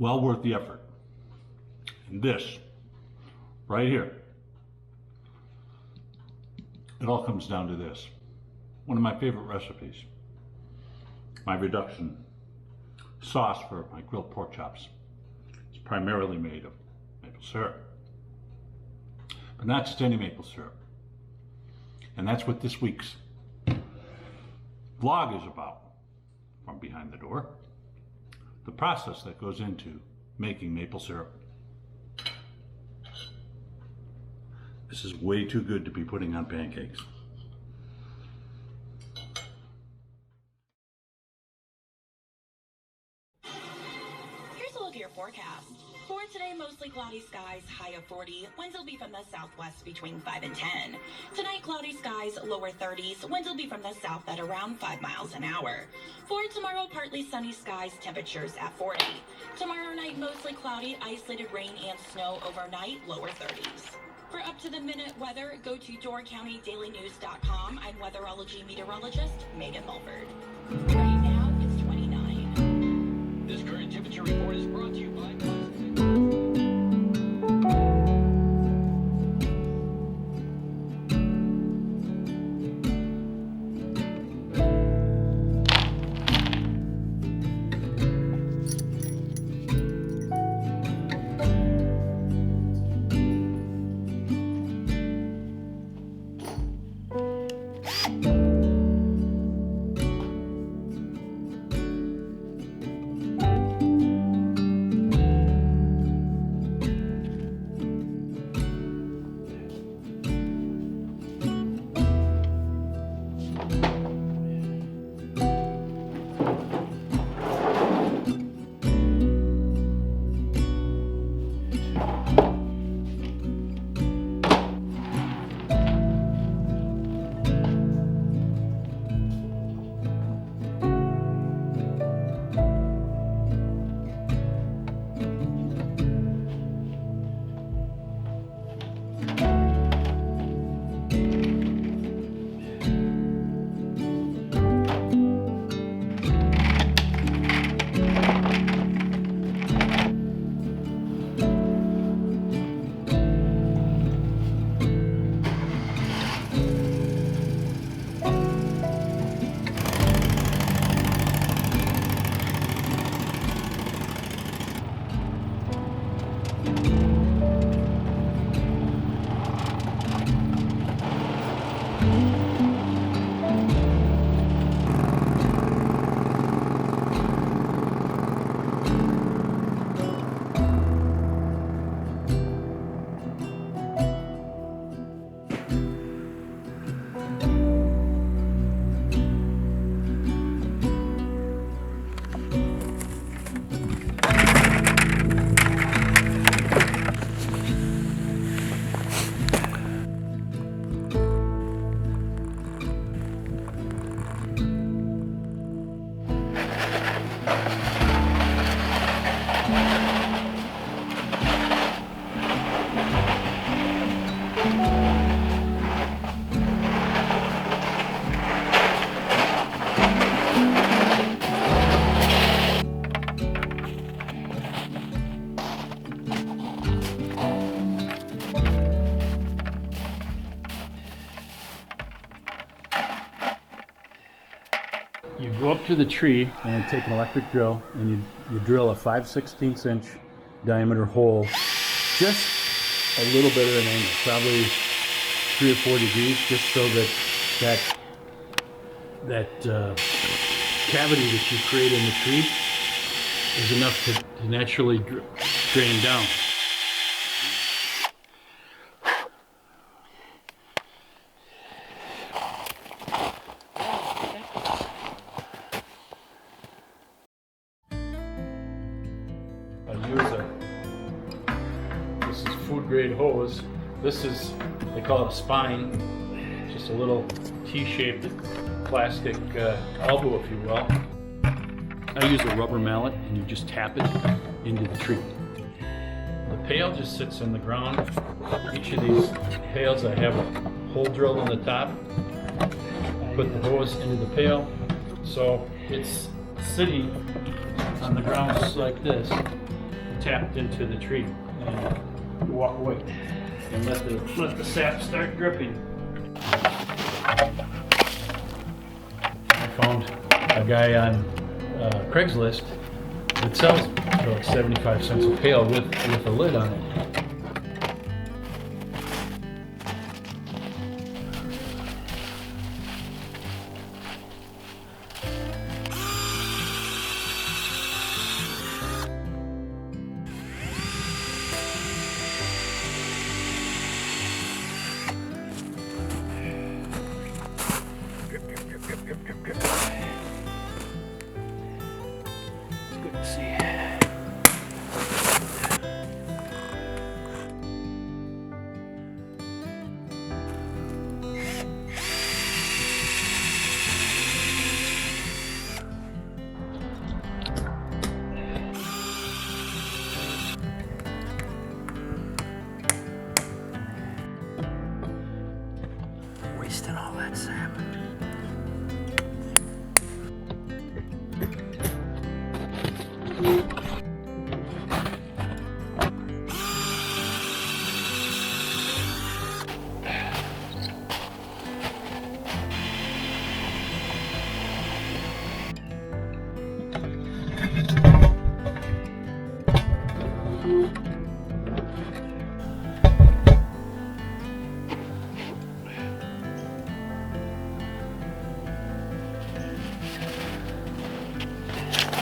well worth the effort. And this, right here, it all comes down to this. One of my favorite recipes, my reduction sauce for my grilled pork chops. It's primarily made of maple syrup, but not just any maple syrup. And that's what this week's vlog is about, from behind the door. The process that goes into making maple syrup. This is way too good to be putting on pancakes. Here's a look at your forecast. For today, mostly cloudy skies, high of 40. Winds will be from the southwest between 5 and 10. Tonight, cloudy skies, lower 30s. Winds will be from the south at around 5 miles an hour. For tomorrow, partly sunny skies, temperatures at 40. Tomorrow night, mostly cloudy, isolated rain and snow overnight, lower 30s. For up-to-the-minute weather, go to DoorCountyDailyNews.com. I'm weatherology meteorologist Megan Mulford. Right now, it's 29. This current temperature report is brought to you by... You go up to the tree and take an electric drill and you drill a 5/16 inch diameter hole just a little bit at an angle, probably 3 or 4 degrees, just so that cavity that you create in the tree is enough to naturally drain down. This is food grade hose. This is, they call it a spine, just a little T-shaped plastic elbow, if you will. I use a rubber mallet and you just tap it into the tree. The pail just sits in the ground. Each of these pails I have a hole drilled in the top. Put the hose into the pail. So it's sitting on the ground just like this. tapped into the tree and walk away and let the sap start dripping. I found a guy on Craigslist that sells about 75 cents a pail with a lid on it. Wasting all that sap.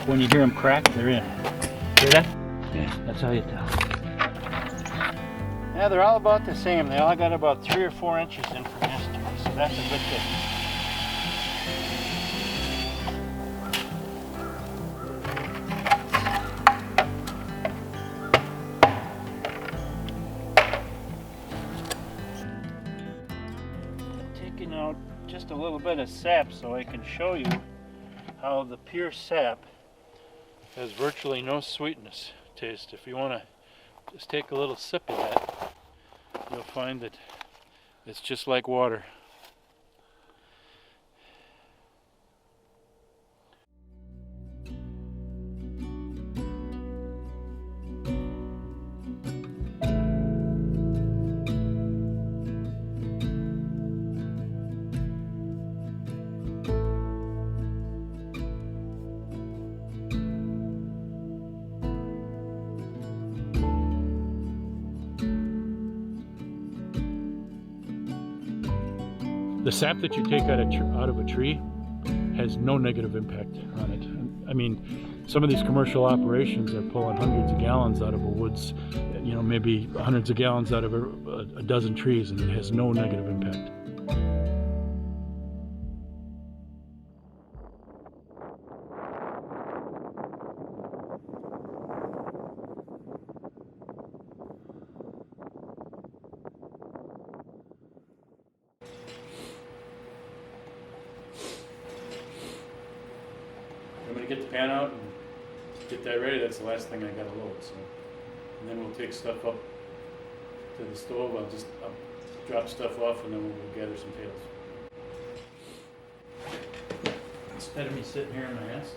When you hear them crack, they're in. Hear that? Yeah. That's how you tell. Yeah, they're all about the same. They all got about 3 or 4 inches in from yesterday, so that's a good thing. Taking out just a little bit of sap so I can show you how the pure sap has virtually no sweetness taste. If you want to just take a little sip of that, you'll find that it's just like water. The sap that you take out of a tree has no negative impact on it. I mean, some of these commercial operations are pulling hundreds of gallons out of a woods, you know, maybe hundreds of gallons out of a dozen trees, and it has no negative impact. I'm going to get the pan out and get that ready. That's the last thing I got to load. So, and then we'll take stuff up to the stove. I'll drop stuff off, and then we'll gather some tails. Instead of me sitting here on my ass.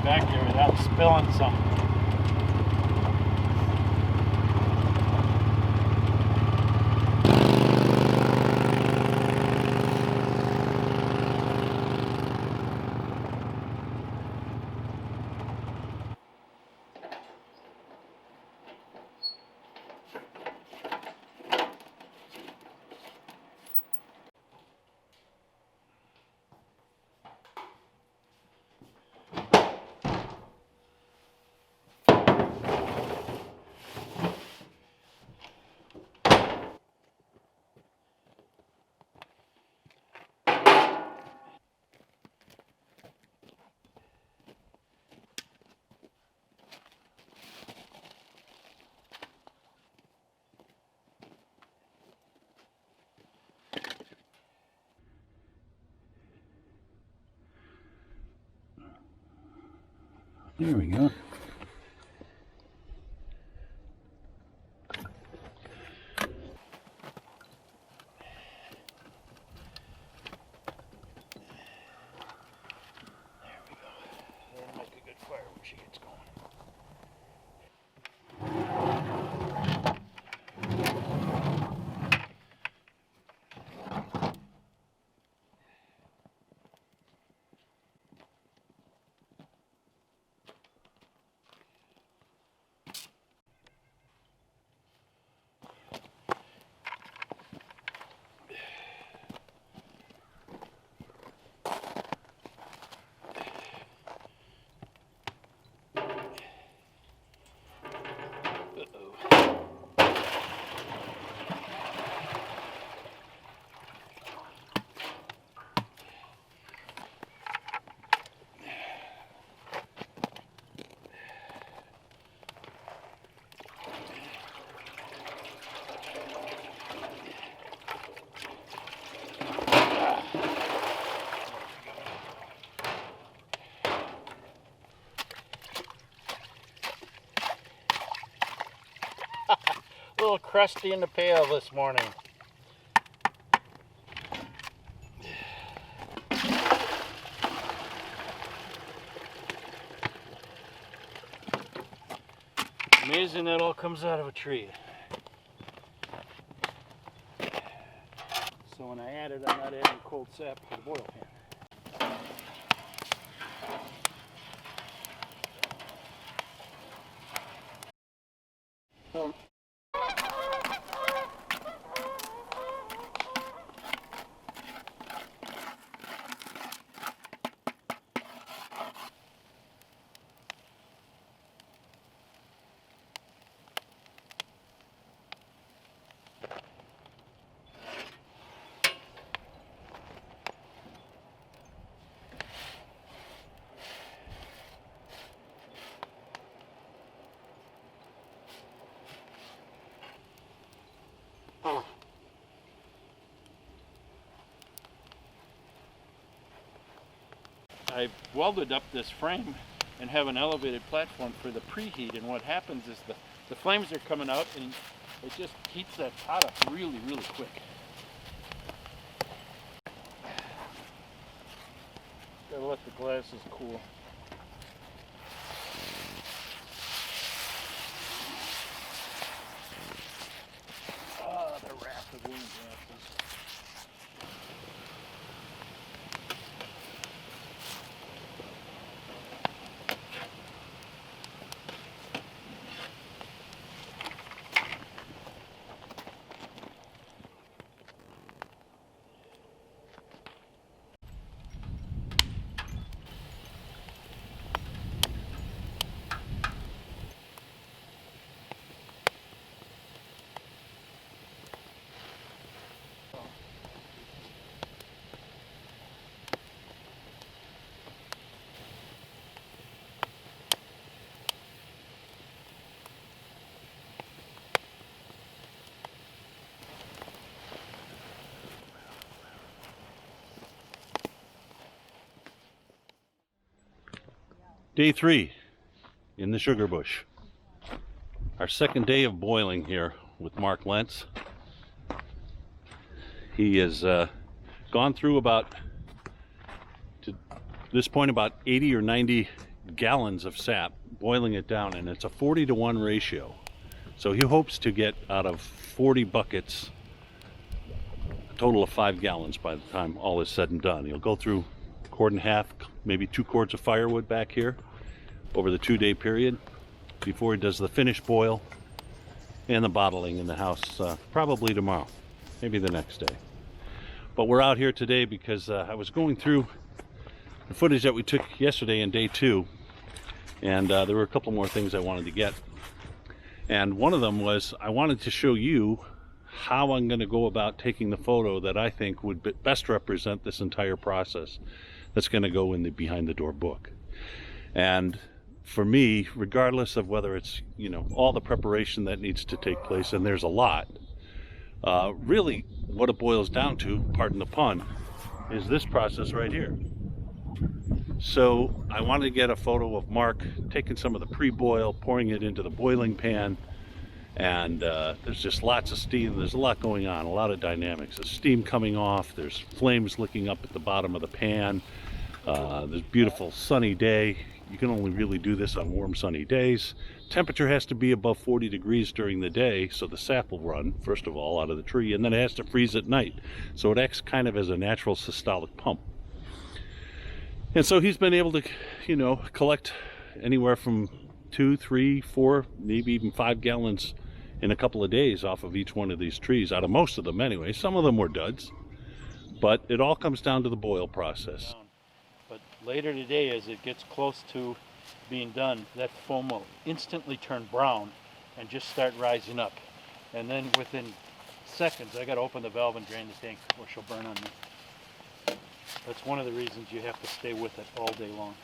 Back there without spilling something. There we go. That'll make a good fire when she gets going. A little crusty in the pail this morning. Amazing that all comes out of a tree. So when I add it, I'm not adding cold sap to the boil pan. I welded up this frame and have an elevated platform for the preheat, and what happens is the flames are coming out and it just heats that pot up really, really quick. Gotta let the glasses cool. Ah, the raft of wind glasses. Day 3 in the SugarBush. Our second day of boiling here with Mark Lentz. He has gone through about, to this point, about 80 or 90 gallons of sap, boiling it down, and it's a 40-to-1 ratio. So he hopes to get out of 40 buckets a total of 5 gallons by the time all is said and done. He'll go through a quart and a half, maybe 2 quarts of firewood back here over the 2-day period before he does the finished boil and the bottling in the house, probably tomorrow, maybe the next day. But we're out here today because I was going through the footage that we took yesterday in day 2, and there were a couple more things I wanted to get. And one of them was I wanted to show you how I'm going to go about taking the photo that I think would best represent this entire process that's going to go in the behind the door book. And for me, regardless of whether it's, you know, all the preparation that needs to take place, and there's a lot, really what it boils down to, pardon the pun, is this process right here. So I wanted to get a photo of Mark taking some of the pre-boil, pouring it into the boiling pan, and there's just lots of steam. There's a lot going on, a lot of dynamics. There's steam coming off, there's flames licking up at the bottom of the pan. There's a beautiful sunny day. You can only really do this on warm sunny days. Temperature has to be above 40 degrees during the day so the sap will run, first of all, out of the tree, and then it has to freeze at night. So it acts kind of as a natural systolic pump. And so he's been able to, you know, collect anywhere from 2, 3, 4, maybe even 5 gallons in a couple of days off of each one of these trees, out of most of them anyway. Some of them were duds, but it all comes down to the boil process. But later today, as it gets close to being done, that foam will instantly turn brown and just start rising up. And then within seconds, I got to open the valve and drain the tank or she'll burn on me. That's one of the reasons you have to stay with it all day long.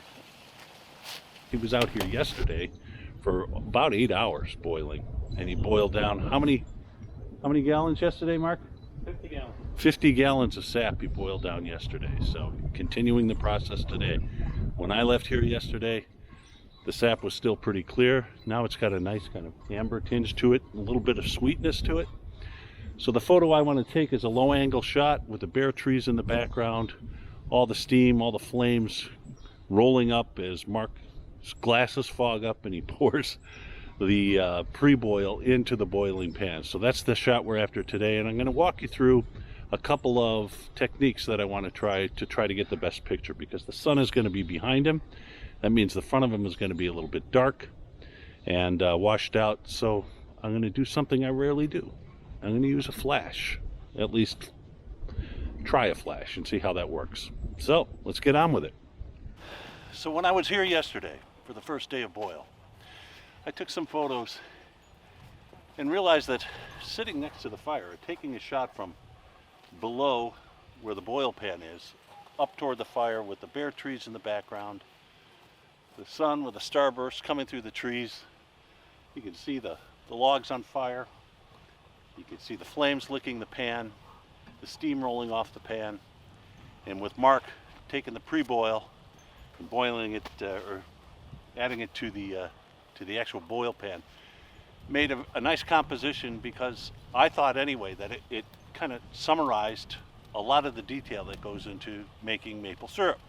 He was out here yesterday for about 8 hours boiling, and he boiled down how many gallons yesterday, Mark? 50 gallons. 50 gallons of sap he boiled down yesterday. So continuing the process today. When I left here yesterday, the sap was still pretty clear. Now it's got a nice kind of amber tinge to it, a little bit of sweetness to it. So the photo I want to take is a low angle shot with the bare trees in the background, all the steam, all the flames rolling up as Mark's glasses fog up and he pours the pre-boil into the boiling pan. So that's the shot we're after today, and I'm going to walk you through a couple of techniques that I want to try to get the best picture, because the sun is going to be behind him. That means the front of him is going to be a little bit dark and washed out. So I'm going to do something I rarely do. I'm going to use a flash, at least try a flash and see how that works. So let's get on with it. So when I was here yesterday for the first day of boil, I took some photos and realized that sitting next to the fire, taking a shot from below where the boil pan is, up toward the fire with the bare trees in the background, the sun with a starburst coming through the trees, you can see the logs on fire, you can see the flames licking the pan, the steam rolling off the pan, and with Mark taking the pre-boil and boiling it, or adding it to the actual boil pan, made a nice composition, because I thought anyway that it kind of summarized a lot of the detail that goes into making maple syrup.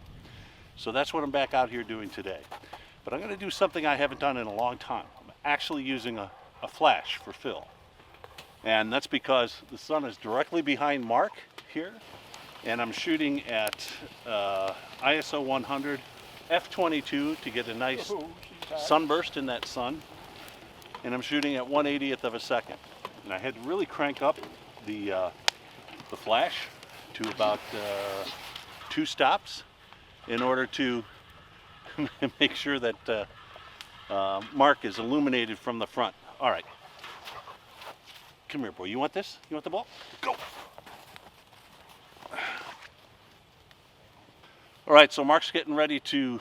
So that's what I'm back out here doing today. But I'm going to do something I haven't done in a long time. I'm actually using a flash for fill. And that's because the sun is directly behind Mark here, and I'm shooting at ISO 100 f/22 to get a nice sunburst in that sun, and I'm shooting at 1/80th of a second. And I had to really crank up the flash to about 2 stops in order to make sure that Mark is illuminated from the front. All right. Come here, boy. You want this? You want the ball? Go. All right, so Mark's getting ready to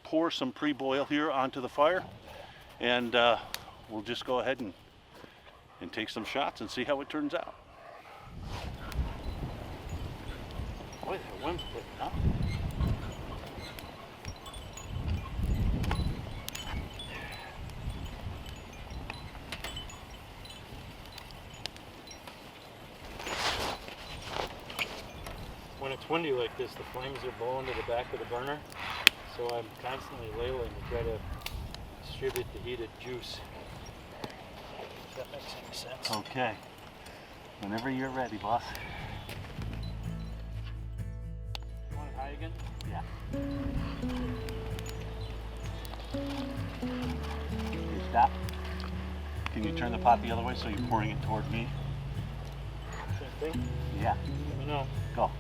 pour some pre-boil here onto the fire, and we'll just go ahead and take some shots and see how it turns out. Boy, that wind's picking up. When it's windy like this, the flames are blowing to the back of the burner, so I'm constantly ladling to try to distribute the heated juice. If that makes any sense. Okay. Whenever you're ready, boss. You want it high again? Yeah. You stop. Can you turn the pot the other way so you're pouring it toward me? Same thing? Yeah. Let me know. Go.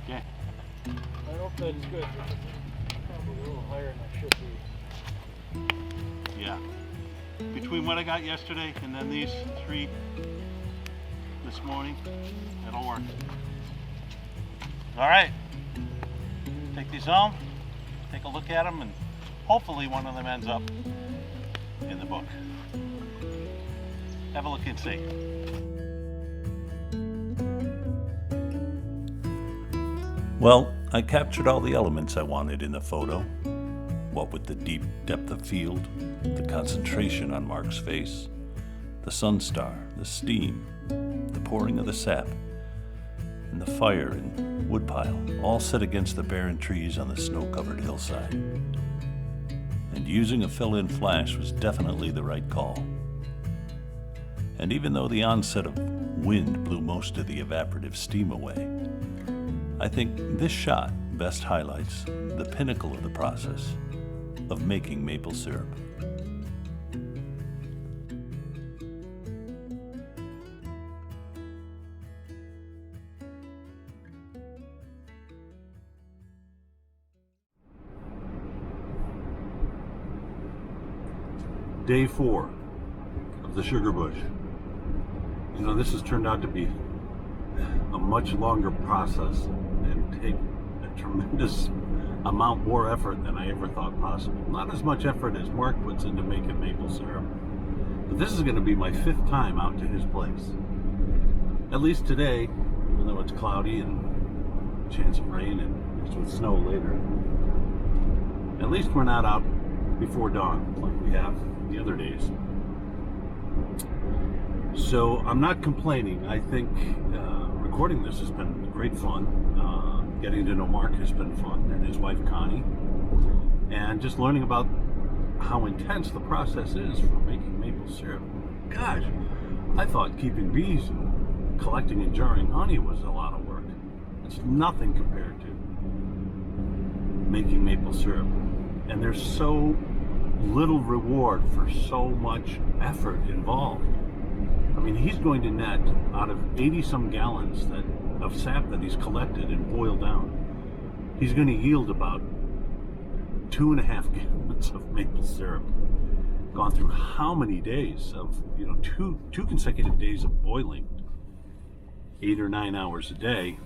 Okay. I hope that's good. Probably a little higher than I should be. Yeah. Between what I got yesterday and then these 3 this morning, it'll work. All right. Take these home, take a look at them, and hopefully one of them ends up the book. Have a look and see. Well, I captured all the elements I wanted in the photo. What with the deep depth of field, the concentration on Mark's face, the sun star, the steam, the pouring of the sap, and the fire and woodpile, all set against the barren trees on the snow-covered hillside. And using a fill-in flash was definitely the right call. And even though the onset of wind blew most of the evaporative steam away, I think this shot best highlights the pinnacle of the process of making maple syrup. Day 4 of the SugarBush. You know, this has turned out to be a much longer process and take a tremendous amount more effort than I ever thought possible. Not as much effort as Mark puts into making maple syrup. But this is going to be my 5th time out to his place. At least today, even though it's cloudy and chance of rain and it's with snow later. At least we're not out before dawn like we have the other days. So I'm not complaining. I think recording this has been great fun. Getting to know Mark has been fun, and his wife Connie, and just learning about how intense the process is for making maple syrup. Gosh, I thought keeping bees and collecting and jarring honey was a lot of work. It's nothing compared to making maple syrup. And there's so little reward for so much effort involved. I mean, he's going to net out of 80 some gallons of sap that he's collected and boiled down. He's going to yield about 2.5 gallons of maple syrup. Gone through how many days of, you know, two consecutive days of boiling, 8 or 9 hours a day.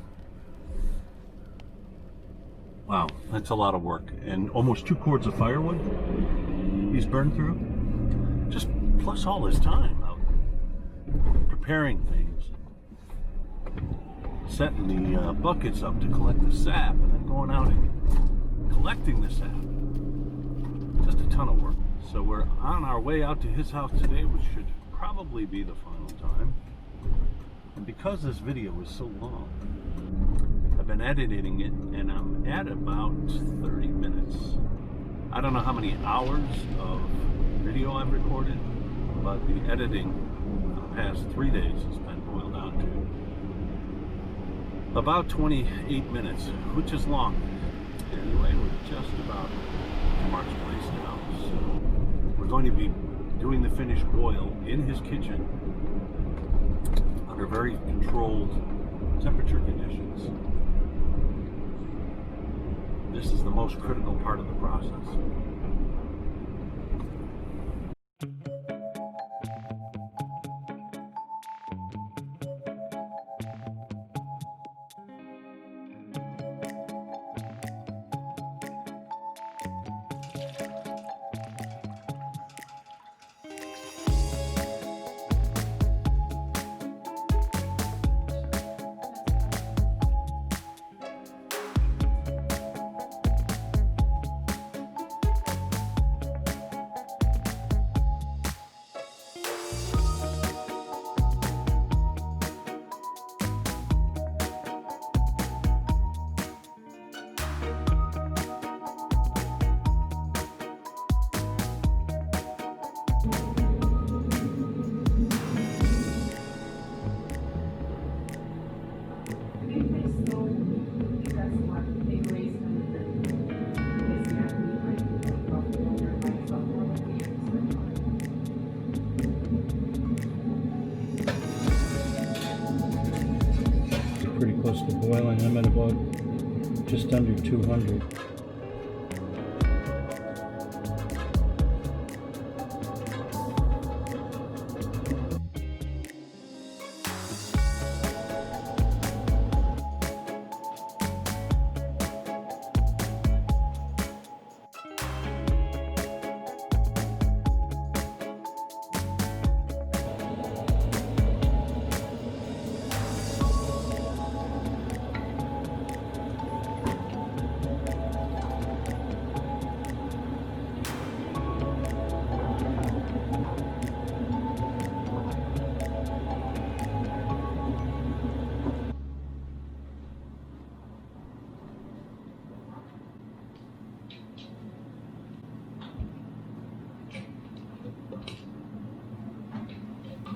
Wow, that's a lot of work. And almost 2 cords of firewood he's burned through. Just plus all his time out preparing things, setting the buckets up to collect the sap, and then going out and collecting the sap. Just a ton of work. So we're on our way out to his house today, which should probably be the final time. And because this video is so long, I've been editing it, and I'm at about 30 minutes. I don't know how many hours of video I've recorded, but the editing for the past 3 days has been boiled down to about 28 minutes, which is long. Anyway, we're just about to Mark's place now. So we're going to be doing the finished boil in his kitchen under very controlled temperature conditions. This is the most critical part of the process. Pretty close to boiling. I'm at about just under 200.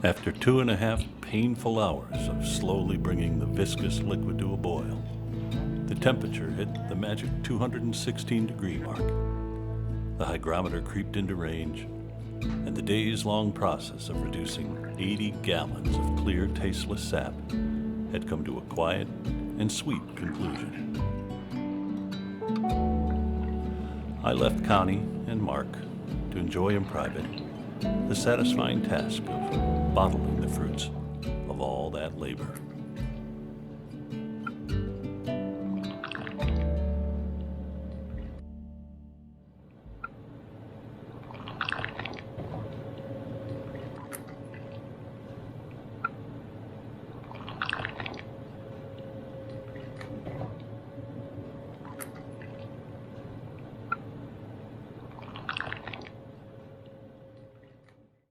After 2.5 painful hours of slowly bringing the viscous liquid to a boil, the temperature hit the magic 216-degree mark. The hygrometer creeped into range, and the days-long process of reducing 80 gallons of clear, tasteless sap had come to a quiet and sweet conclusion. I left Connie and Mark to enjoy in private the satisfying task of bottling the fruits of all that labor.